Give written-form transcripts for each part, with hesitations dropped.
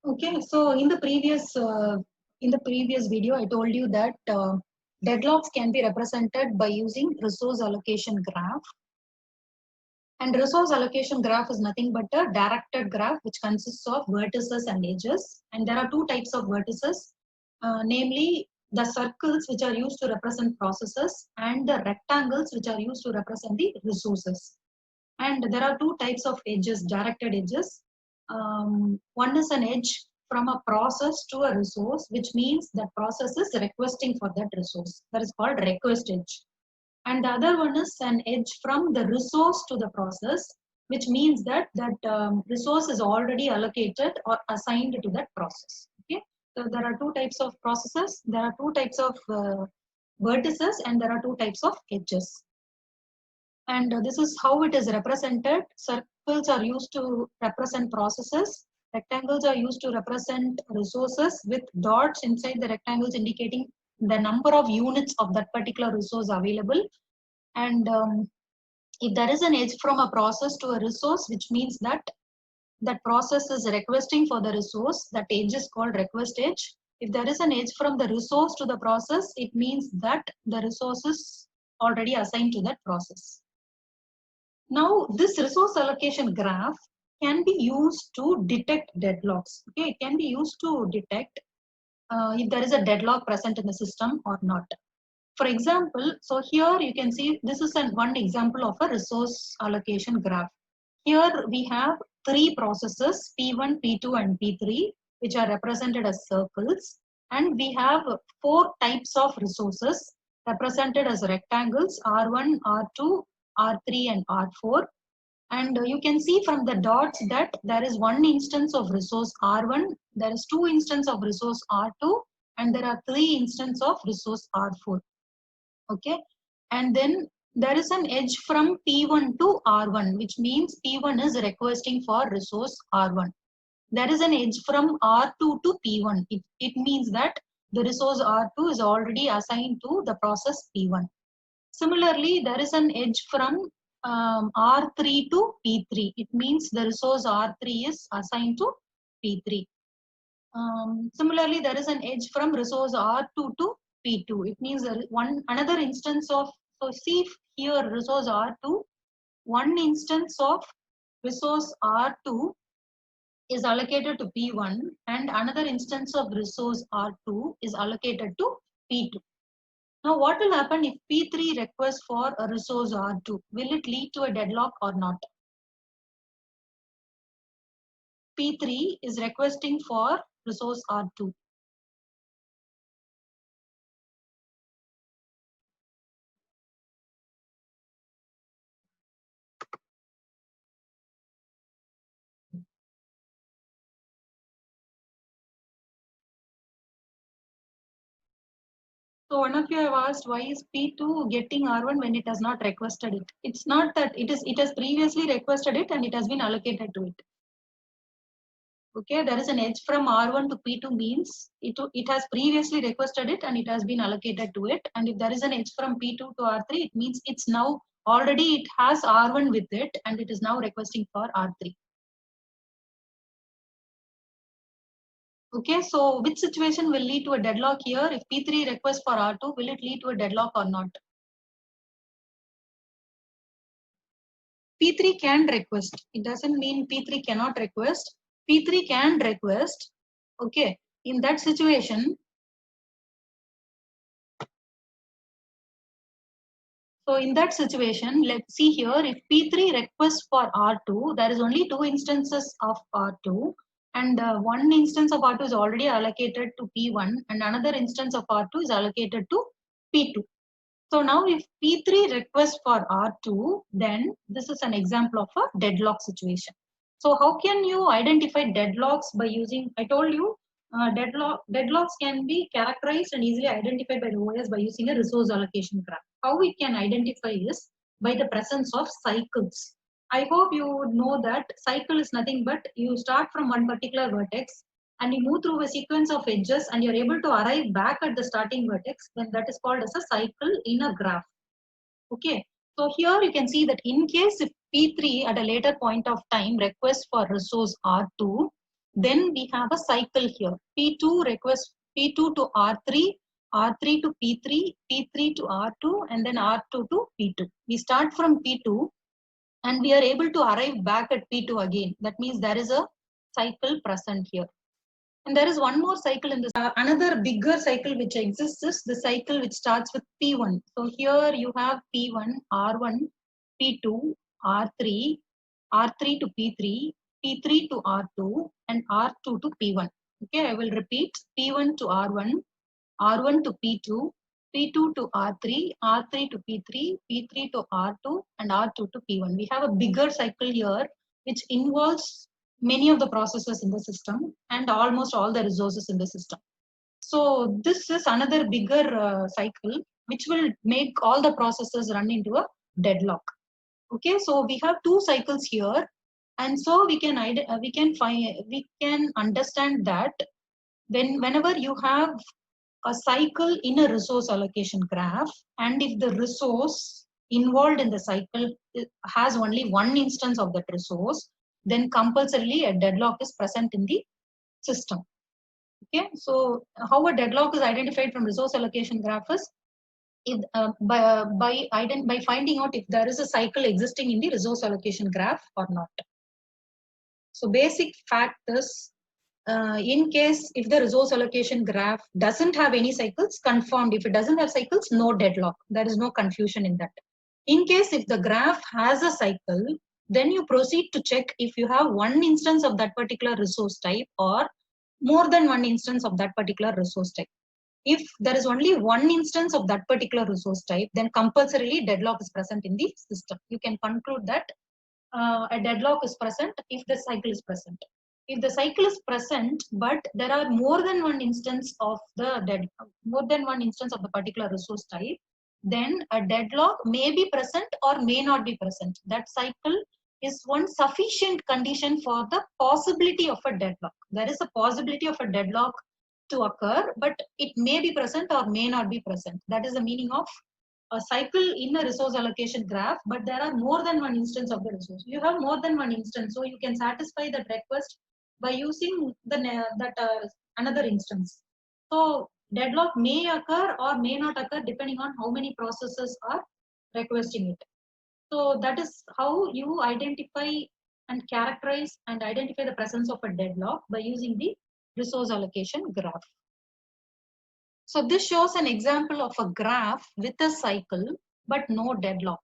Okay, so in the previous video, I told you that deadlocks can be represented by using resource allocation graph. And resource allocation graph is nothing but a directed graph which consists of vertices and edges. And there are two types of vertices, namely the circles which are used to represent processes and the rectangles which are used to represent the resources. And there are two types of edges, directed edges. One is an edge from a process to a resource, which means that process is requesting for that resource. That is called request edge. And the other one is an edge from the resource to the process, which means that resource is already allocated or assigned to that process. Okay, so there are two types of processes, there are two types of vertices, and there are two types of edges. And this is how it is represented. Circles are used to represent processes. Rectangles are used to represent resources with dots inside the rectangles indicating the number of units of that particular resource available. And if there is an edge from a process to a resource, which means that that process is requesting for the resource, that edge is called request edge. If there is an edge from the resource to the process, it means that the resource is already assigned to that process. Now, this resource allocation graph can be used to detect deadlocks. Okay, it can be used to detect if there is a deadlock present in the system or not. For example, so here you can see this is one example of a resource allocation graph. Here we have three processes, P1, P2 and P3, which are represented as circles. And we have four types of resources represented as rectangles, R1, R2, R3 and R4. And you can see from the dots that there is one instance of resource R1, there is two instances of resource R2, and there are three instances of resource R4. Okay, and then there is an edge from P1 to R1, which means P1 is requesting for resource R1. There is an edge from R2 to P1. It means that the resource R2 is already assigned to the process P1. Similarly, there is an edge from R3 to P3. It means the resource R3 is assigned to P3. Similarly, there is an edge from resource R2 to P2. It means there is another instance of, so see here resource R2, one instance of resource R2 is allocated to P1 and another instance of resource R2 is allocated to P2. Now what will happen if P3 requests for a resource R2? Will it lead to a deadlock or not? P3 is requesting for resource R2. So one of you have asked, why is P2 getting R1 when it has not requested it? It's not that it has previously requested it and it has been allocated to it. Okay, there is an edge from R1 to P2 means it has previously requested it and it has been allocated to it. And if there is an edge from P2 to R3, it means it's now already it has R1 with it and it is now requesting for R3. Okay, so which situation will lead to a deadlock here? If P3 requests for R2, will it lead to a deadlock or not? P3 can request. It doesn't mean P3 cannot request. P3 can request. Okay, in that situation, let's see here, if P3 requests for R2, there is only two instances of R2 and one instance of R2 is already allocated to P1 and another instance of R2 is allocated to P2. So now if P3 requests for R2, then this is an example of a deadlock situation. So how can you identify deadlocks by using, I told you, deadlocks can be characterized and easily identified by the OS by using a resource allocation graph. How we can identify is by the presence of cycles. I hope you would know that cycle is nothing but you start from one particular vertex and you move through a sequence of edges and you're able to arrive back at the starting vertex, then that is called as a cycle in a graph. Okay, so here you can see that in case if P3 at a later point of time requests for resource R2, then we have a cycle here. P2 request P2 to R3, R3 to P3, P3 to R2, and then R2 to P2. We start from P2 and we are able to arrive back at P2 again. That means there is a cycle present here. And there is one more cycle in this. Another bigger cycle which exists is the cycle which starts with P1. So here you have P1, R1, P2, R3, R3 to P3, P3 to R2, and R2 to P1. Okay, I will repeat P1 to R1, R1 to P2, P2 to R3, R3 to P3, P3 to R2, and R2 to P1. We have a bigger cycle here which involves many of the processes in the system and almost all the resources in the system. So this is another bigger cycle which will make all the processes run into a deadlock. Okay, so we have two cycles here, and so we can understand that whenever you have a cycle in a resource allocation graph, and if the resource involved in the cycle has only one instance of that resource, then compulsorily a deadlock is present in the system. Okay, so how a deadlock is identified from resource allocation graph is if, by finding out if there is a cycle existing in the resource allocation graph or not. So basic fact is, in case if the resource allocation graph doesn't have any cycles, confirmed. If it doesn't have cycles, no deadlock. There is no confusion in that. In case if the graph has a cycle, then you proceed to check if you have one instance of that particular resource type or more than one instance of that particular resource type. If there is only one instance of that particular resource type, then compulsorily deadlock is present in the system. You can conclude that a deadlock is present if the cycle is present. If the cycle is present, but there are more than one instance of the particular resource type, then a deadlock may be present or may not be present. That cycle is one sufficient condition for the possibility of a deadlock. There is a possibility of a deadlock to occur, but it may be present or may not be present. That is the meaning of a cycle in a resource allocation graph, but there are more than one instance of the resource. You have more than one instance, so you can satisfy that request by using another instance. So deadlock may occur or may not occur depending on how many processes are requesting it. So that is how you identify and characterize and identify the presence of a deadlock by using the resource allocation graph. So this shows an example of a graph with a cycle but no deadlock.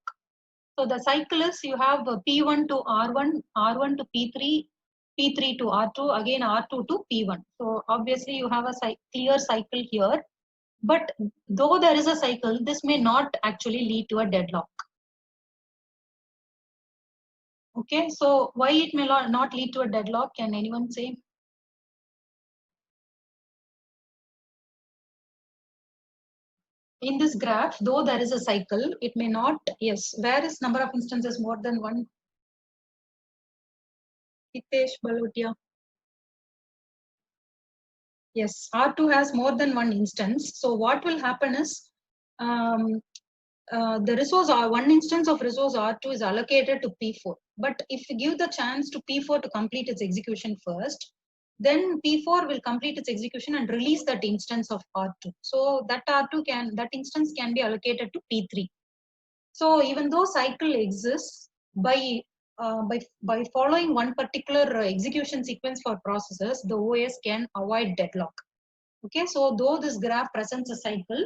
So the cycle is you have P1 to R1, R1 to P3, P3 to R2, again R2 to P1. So obviously you have a clear cycle here, but though there is a cycle, this may not actually lead to a deadlock. Okay, so why it may not lead to a deadlock? Can anyone say? In this graph, though there is a cycle, it may not, yes, where is number of instances more than one? Hitesh Balotia. Yes, R2 has more than one instance. So what will happen is, the resource one instance of resource R2 is allocated to P4. But if you give the chance to P4 to complete its execution first, then P4 will complete its execution and release that instance of R2. So that that instance can be allocated to P3. So even though cycle exists, by following one particular execution sequence for processes, the OS can avoid deadlock. Okay, so though this graph presents a cycle,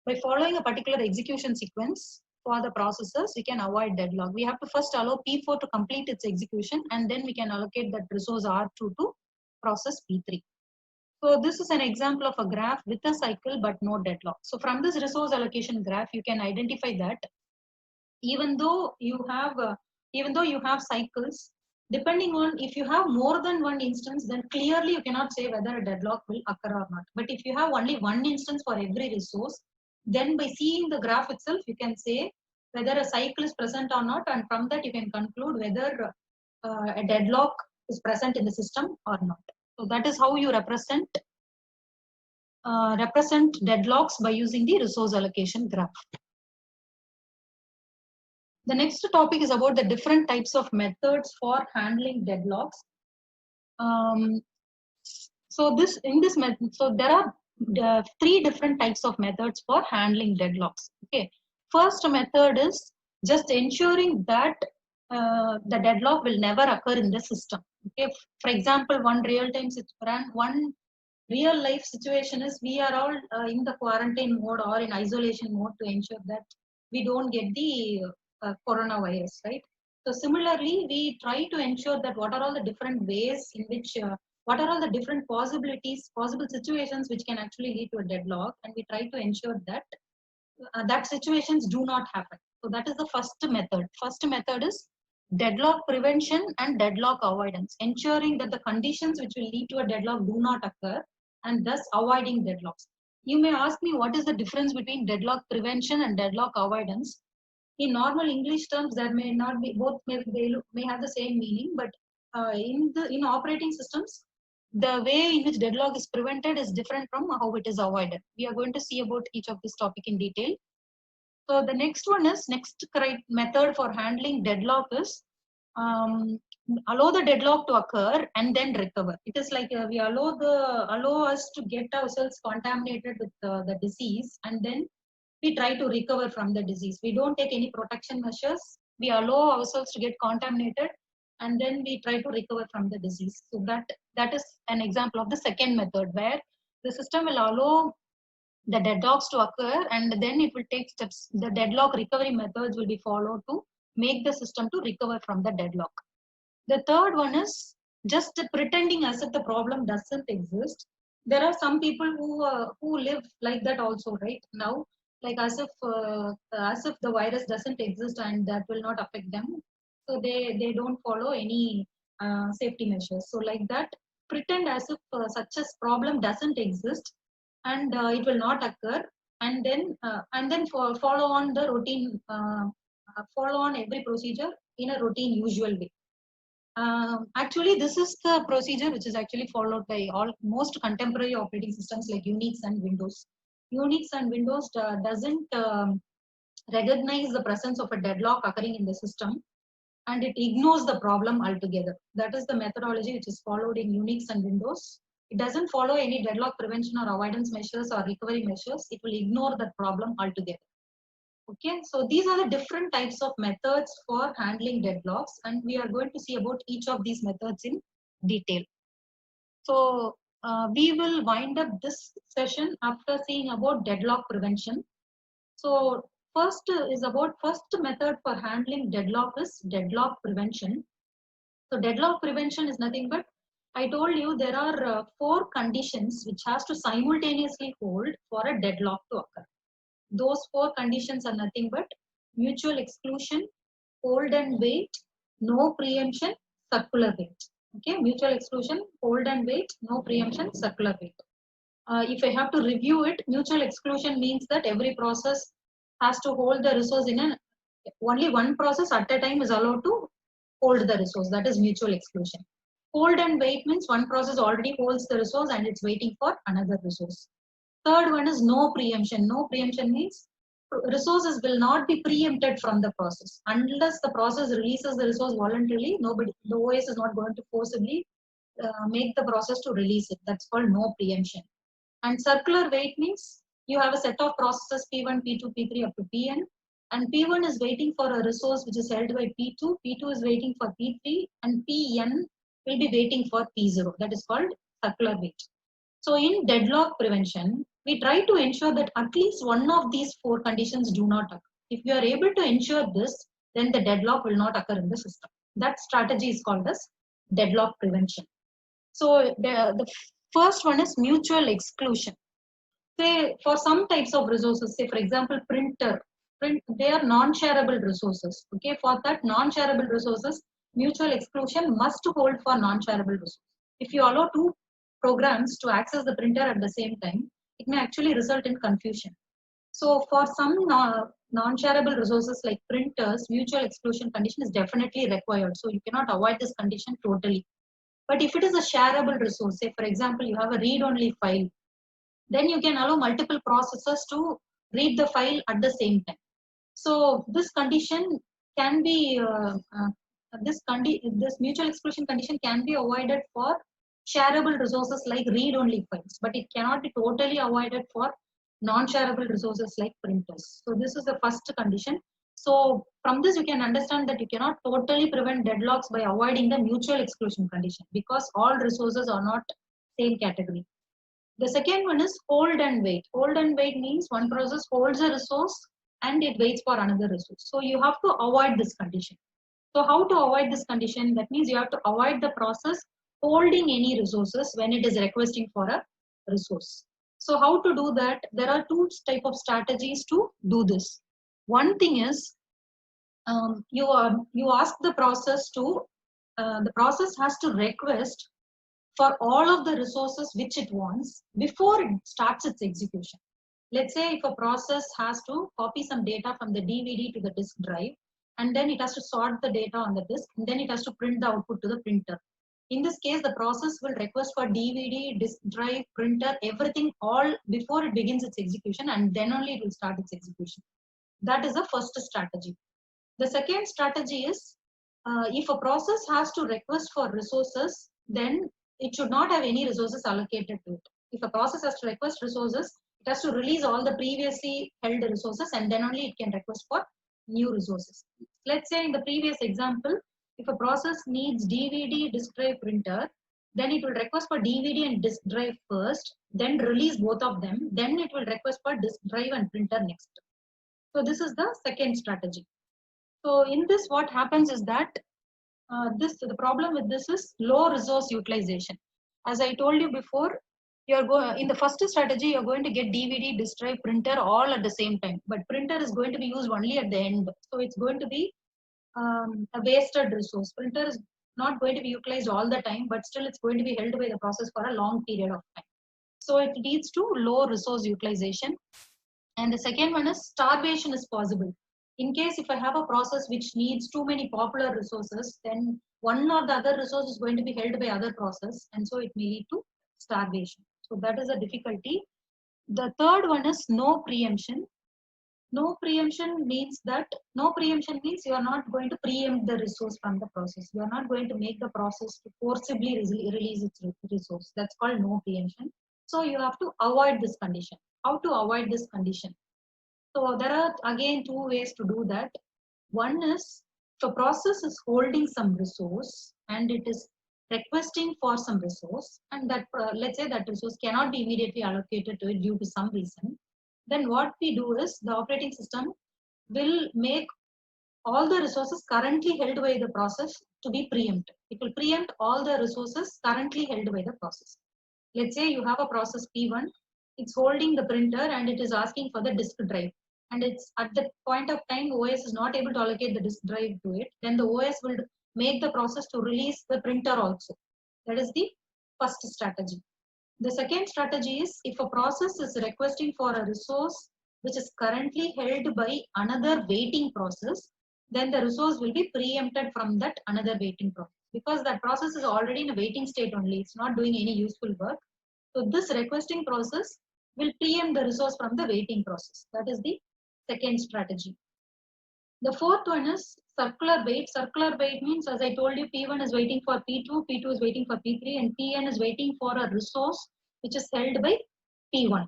by following a particular execution sequence for the processes, we can avoid deadlock. We have to first allow P4 to complete its execution, and then we can allocate that resource R2 to process P3. So this is an example of a graph with a cycle but no deadlock. So from this resource allocation graph, you can identify that even though you have cycles, depending on if you have more than one instance, then clearly you cannot say whether a deadlock will occur or not. But if you have only one instance for every resource, then by seeing the graph itself, you can say whether a cycle is present or not, and from that you can conclude whether a deadlock is present in the system or not. So that is how you represent deadlocks by using the resource allocation graph. The next topic is about the different types of methods for handling deadlocks. So this in this method, so there are three different types of methods for handling deadlocks. Okay, first method is just ensuring that the deadlock will never occur in the system. Okay, for example, one real life situation is we are all in the quarantine mode or in isolation mode to ensure that we don't get the coronavirus, right? So similarly, we try to ensure that what are all the different ways in which what are all the different possibilities, possible situations which can actually lead to a deadlock, and we try to ensure that that situations do not happen. So that is the first method. First method is deadlock prevention and deadlock avoidance, ensuring that the conditions which will lead to a deadlock do not occur and thus avoiding deadlocks. You may ask me what is the difference between deadlock prevention and deadlock avoidance. In normal English terms, there may not be both may have the same meaning, but in operating systems, the way in which deadlock is prevented is different from how it is avoided. We are going to see about each of this topic in detail. So the next one is next correct method for handling deadlock is allow the deadlock to occur and then recover. It is like we allow us to get ourselves contaminated with the disease, and then we try to recover from the disease. We don't take any protection measures. We allow ourselves to get contaminated, and then we try to recover from the disease. So that is an example of the second method where the system will allow the deadlocks to occur, and then it will take steps. The deadlock recovery methods will be followed to make the system to recover from the deadlock. The third one is just pretending as if the problem doesn't exist. There are some people who live like that also, right now, like as if the virus doesn't exist and that will not affect them. So they don't follow any safety measures. So like that, pretend as if such a problem doesn't exist and it will not occur, and then follow on the routine, follow on every procedure in a routine usual way. Actually, this is the procedure which is actually followed by all most contemporary operating systems like Unix and Windows. Unix and Windows doesn't recognize the presence of a deadlock occurring in the system, and it ignores the problem altogether. That is the methodology which is followed in Unix and Windows. It doesn't follow any deadlock prevention or avoidance measures or recovery measures. It will ignore that problem altogether. Okay, so these are the different types of methods for handling deadlocks, and we are going to see about each of these methods in detail. So we will wind up this session after seeing about deadlock prevention. So first method for handling deadlock is deadlock prevention. So deadlock prevention is nothing but, I told you there are four conditions which has to simultaneously hold for a deadlock to occur. Those four conditions are nothing but mutual exclusion, hold and wait, no preemption, circular wait. Okay, mutual exclusion, hold and wait, no preemption, circular wait. If I have to review it, mutual exclusion means that every process has to hold the resource in only one process at a time is allowed to hold the resource. That is mutual exclusion. Hold and wait means one process already holds the resource and it's waiting for another resource. Third one is no preemption. No preemption means resources will not be preempted from the process. Unless the process releases the resource voluntarily, the OS is not going to forcibly make the process to release it. That's called no preemption. And circular wait means you have a set of processes P1, P2, P3 up to Pn, and P1 is waiting for a resource which is held by P2, P2 is waiting for P3, and Pn will be waiting for P0. That is called circular wait. So in deadlock prevention, we try to ensure that at least one of these four conditions do not occur. If you are able to ensure this, then the deadlock will not occur in the system. That strategy is called as deadlock prevention. So the first one is mutual exclusion. Say for some types of resources, say for example, they are non-shareable resources. Okay, for that non-shareable resources, mutual exclusion must hold for non-shareable resources. If you allow two programs to access the printer at the same time, it may actually result in confusion. So for some non-shareable resources like printers, mutual exclusion condition is definitely required. So you cannot avoid this condition totally. But if it is a shareable resource, say for example, you have a read-only file, then you can allow multiple processors to read the file at the same time. So this condition can be, this mutual exclusion condition can be avoided for shareable resources like read-only files, but it cannot be totally avoided for non-shareable resources like printers. So this is the first condition. So from this you can understand that you cannot totally prevent deadlocks by avoiding the mutual exclusion condition, because all resources are not same category. The second one is hold and wait. Hold and wait means one process holds a resource and it waits for another resource. So you have to avoid this condition. So how to avoid this condition? That means you have to avoid the process holding any resources when it is requesting for a resource. So how to do that? There are two type of strategies to do this. One thing is you ask the process to the process has to request for all of the resources which it wants before it starts its execution. Let's say if a process has to copy some data from the DVD to the disk drive, and then it has to sort the data on the disk, and then it has to print the output to the printer. In this case, the process will request for DVD, disk drive, printer, everything all before it begins its execution, and then only it will start its execution. That is the first strategy. The second strategy is if a process has to request for resources, then it should not have any resources allocated to it. If a process has to request resources, it has to release all the previously held resources, and then only it can request for new resources. Let's say in the previous example, if a process needs DVD, disk drive, printer, then it will request for DVD and disk drive first, then release both of them, then it will request for disk drive and printer next. So this is the second strategy. So in this, what happens is that the problem with this is low resource utilization. As I told you before, you're going in the first strategy, you're going to get DVD, disk drive, printer all at the same time. But printer is going to be used only at the end, so it's going to be a wasted resource. Printer is not going to be utilized all the time, but still it's going to be held by the process for a long period of time. So it leads to low resource utilization. And the second one is starvation is possible. In case if I have a process which needs too many popular resources, then one or the other resource is going to be held by other process, and so it may lead to starvation. So that is a difficulty. The third one is no preemption. No preemption means you are not going to preempt the resource from the process. You are not going to make the process to forcibly release its resource. That's called no preemption. So you have to avoid this condition. How to avoid this condition? So there are again two ways to do that. One is if a process is holding some resource and it is requesting for some resource, and that let's say that resource cannot be immediately allocated to it due to some reason, then what we do is the operating system will make all the resources currently held by the process to be preempted. It will preempt all the resources currently held by the process. Let's say you have a process P1, it's holding the printer and it is asking for the disk drive. And it's at the point of time OS is not able to allocate the disk drive to it, then the OS will make the process to release the printer also. That is the first strategy. The second strategy is if a process is requesting for a resource which is currently held by another waiting process, then the resource will be preempted from that another waiting process, because that process is already in a waiting state only. It's not doing any useful work. So this requesting process will preempt the resource from the waiting process. That is the second strategy. The fourth one is circular wait. Circular wait means, as I told you, P1 is waiting for P2, P2 is waiting for P3, and Pn is waiting for a resource which is held by P1.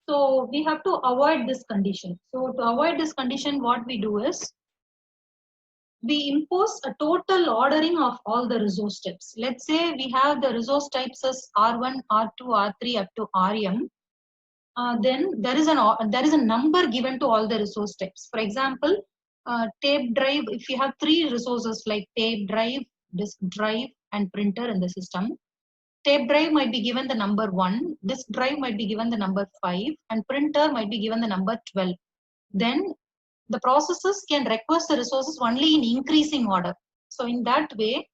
So we have to avoid this condition. So to avoid this condition, what we do is we impose a total ordering of all the resource types. Let's say we have the resource types as R1, R2, R3 up to Rm. Then there is a number given to all the resource types. For example, tape drive, if you have three resources like tape drive, disk drive, and printer in the system, tape drive might be given the number 1, disk drive might be given the number 5, and printer might be given the number 12. Then the processes can request the resources only in increasing order. So in that way,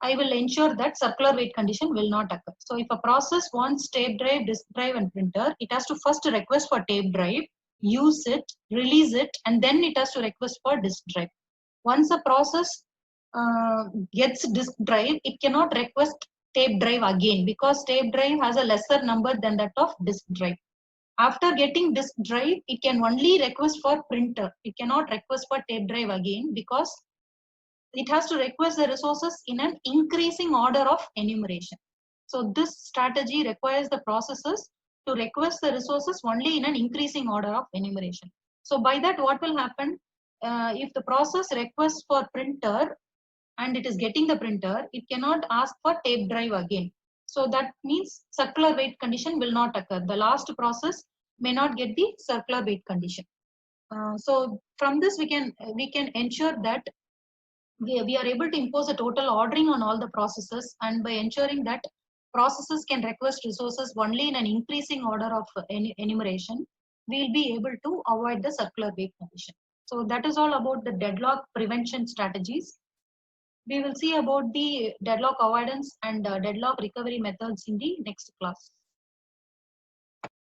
I will ensure that circular wait condition will not occur. So if a process wants tape drive, disk drive, and printer, it has to first request for tape drive, use it, release it, and then it has to request for disk drive. Once a process gets disk drive, it cannot request tape drive again, because tape drive has a lesser number than that of disk drive. After getting disk drive, it can only request for printer. It cannot request for tape drive again, because it has to request the resources in an increasing order of enumeration. So this strategy requires the processes to request the resources only in an increasing order of enumeration. So by that, what will happen? If the process requests for printer and it is getting the printer, it cannot ask for tape drive again. So that means circular wait condition will not occur. The last process may not get the circular wait condition. So from this we can ensure that we are able to impose a total ordering on all the processes, and by ensuring that processes can request resources only in an increasing order of enumeration, we'll be able to avoid the circular wait condition. So that is all about the deadlock prevention strategies. We will see about the deadlock avoidance and deadlock recovery methods in the next class.